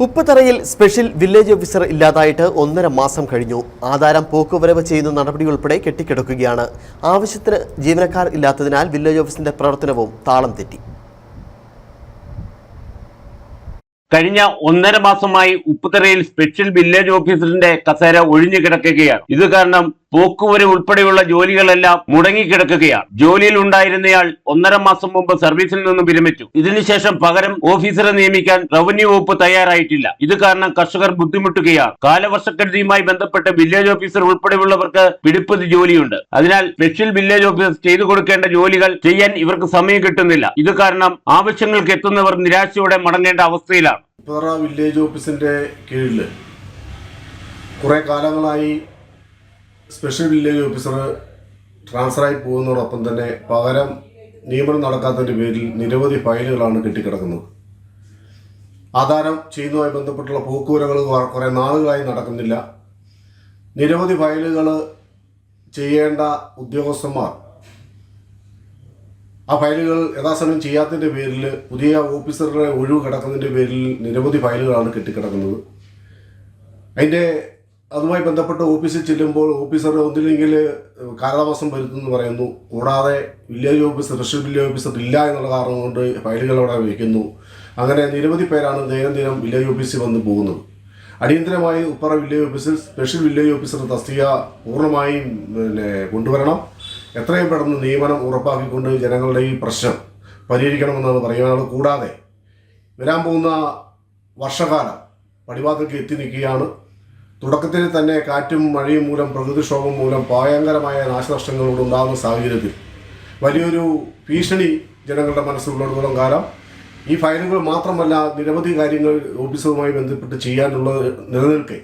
ഉപ്പുതറയിൽ special village officer ഇല്ലാതായിട്ട് 1.5 മാസം കഴിഞ്ഞു. ആധാരം പോക്കുവരവ് ചെയ്യുന്ന നടപടി ഉൾപ്പെടെ കെട്ടിക്കിടക്കുകയാണ്. ആവശ്യത്തിന് ജീവനക്കാർ ഇല്ലാത്തതിനാൽ വില്ലേജ് ഓഫീസിന്റെ പ്രവർത്തനവും താളം തെറ്റി. കഴിഞ്ഞ 1.5 മാസമായി ഉപ്പുതറയിൽ സ്പെഷ്യൽ വില്ലേജ് ഓഫീസറിന്റെ കസേര ഒഴിഞ്ഞു കിടക്കുകയാണ്. ഇത് കാരണം പോക്കുവരവ് ഉൾപ്പെടെയുള്ള ജോലികളെല്ലാം മുടങ്ങിക്കിടക്കുകയാണ്. ജോലിയിൽ ഉണ്ടായിരുന്നയാൾ 1.5 മാസം മുമ്പ് സർവീസിൽ നിന്നും വിരമിച്ചു. ഇതിനുശേഷം പകരം ഓഫീസറെ നിയമിക്കാൻ റവന്യൂ വകുപ്പ് തയ്യാറായിട്ടില്ല. ഇത് കാരണം കർഷകർ ബുദ്ധിമുട്ടുകയാണ്. കാലവർഷക്കെടുതിയുമായി ബന്ധപ്പെട്ട് വില്ലേജ് ഓഫീസർ ഉൾപ്പെടെയുള്ളവർക്ക് പിടിപ്പത് ജോലിയുണ്ട്. അതിനാൽ സ്പെഷ്യൽ വില്ലേജ് ഓഫീസർ ചെയ്തു കൊടുക്കേണ്ട ജോലികൾ ചെയ്യാൻ ഇവർക്ക് സമയം കിട്ടുന്നില്ല. ഇത് കാരണം ആവശ്യങ്ങൾക്ക് എത്തുന്നവർ നിരാശയോടെ മടങ്ങേണ്ട അവസ്ഥയിലാണ്. ഉപ്പുതറ വില്ലേജ് ഓഫീസിന്റെ കീഴിൽ കുറെ കാലങ്ങളായി സ്പെഷ്യൽ വില്ലേജ് ഓഫീസർ ട്രാൻസ്ഫറായി പോകുന്നതോടൊപ്പം തന്നെ പകരം നിയമനം നടക്കാത്തതിൻ്റെ പേരിൽ നിരവധി ഫയലുകളാണ് കെട്ടിക്കിടക്കുന്നത്. ആധാരം ചെയ്യുന്നതുമായി ബന്ധപ്പെട്ടുള്ള പോക്കുവരവുകൾ കുറേ നാളുകളായി നടക്കുന്നില്ല. നിരവധി ഫയലുകൾ ചെയ്യേണ്ട ഉദ്യോഗസ്ഥന്മാർ ആ ഫയലുകൾ യഥാസമയം ചെയ്യാത്തതിൻ്റെ പേരിൽ പുതിയ ഓഫീസറുടെ ഒഴിവ് കിടക്കുന്നതിൻ്റെ പേരിൽ നിരവധി ഫയലുകളാണ് കെട്ടിക്കിടക്കുന്നത്. അതുമായി ബന്ധപ്പെട്ട് ഓഫീസിൽ ചെല്ലുമ്പോൾ ഓഫീസർ ഒന്നില്ലെങ്കിൽ കാലതാമസം വരുത്തുമെന്ന് പറയുന്നു. കൂടാതെ village officer special village officer ഇല്ല എന്നുള്ള കാരണം കൊണ്ട് ഫയലുകൾ അവിടെ വയ്ക്കുന്നു. അങ്ങനെ നിരവധി പേരാണ് ദൈനംദിനം വില്ലേജ് ഓഫീസിൽ വന്ന് പോകുന്നത്. അടിയന്തരമായി ഉപ്പുതറ വില്ലേജ് ഓഫീസിൽ സ്പെഷ്യൽ വില്ലേജ് ഓഫീസർ തസ്തിക പൂർണ്ണമായും കൊണ്ടുവരണം. എത്രയും പെട്ടെന്ന് നിയമനം ഉറപ്പാക്കിക്കൊണ്ട് ജനങ്ങളുടെ ഈ പ്രശ്നം പരിഹരിക്കണമെന്നാണ് പറയുന്നത്. കൂടാതെ വരാൻ പോകുന്ന വർഷകാലം പടിവാതിൽക്ക് എത്തി നിൽക്കുകയാണ്. തുടക്കത്തിൽ തന്നെ കാറ്റും മഴയും മൂലം പ്രകൃതിക്ഷോഭം മൂലം ഭയങ്കരമായ നാശനഷ്ടങ്ങളോട് ഉണ്ടാകുന്ന സാഹചര്യത്തിൽ വലിയൊരു ഭീഷണി ജനങ്ങളുടെ മനസ്സിലുള്ളിടത്തോളം കാലം ഈ ഫയലുകൾ മാത്രമല്ല നിരവധി കാര്യങ്ങൾ ഓഫീസറുമായി ബന്ധപ്പെട്ട് ചെയ്യാനുള്ള നിലനിൽക്കെ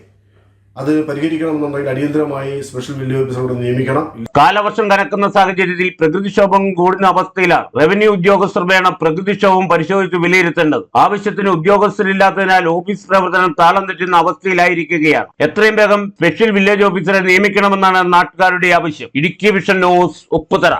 അത് പരിഹരിക്കണമെന്നുണ്ടെങ്കിൽ അടിയന്തരമായി സ്പെഷ്യൽ വില്ലേജ് ഓഫീസറോട് നിയമിക്കണം. കാലവർഷം കനക്കുന്ന സാഹചര്യത്തിൽ പ്രകൃതിക്ഷോഭം കൂടുന്ന അവസ്ഥയിലാണ് റവന്യൂ ഉദ്യോഗസ്ഥർ വേണം പ്രകൃതിക്ഷോഭം പരിശോധിച്ച് വിലയിരുത്തേണ്ടത്. ആവശ്യത്തിന് ഉദ്യോഗസ്ഥരില്ലാത്തതിനാൽ ഓഫീസ് പ്രവർത്തനം താളം തെറ്റുന്ന അവസ്ഥയിലായിരിക്കുകയാണ്. എത്രയും വേഗം സ്പെഷ്യൽ വില്ലേജ് ഓഫീസറെ നിയമിക്കണമെന്നാണ് നാട്ടുകാരുടെ ആവശ്യം. Idukki vision news, Upputhara.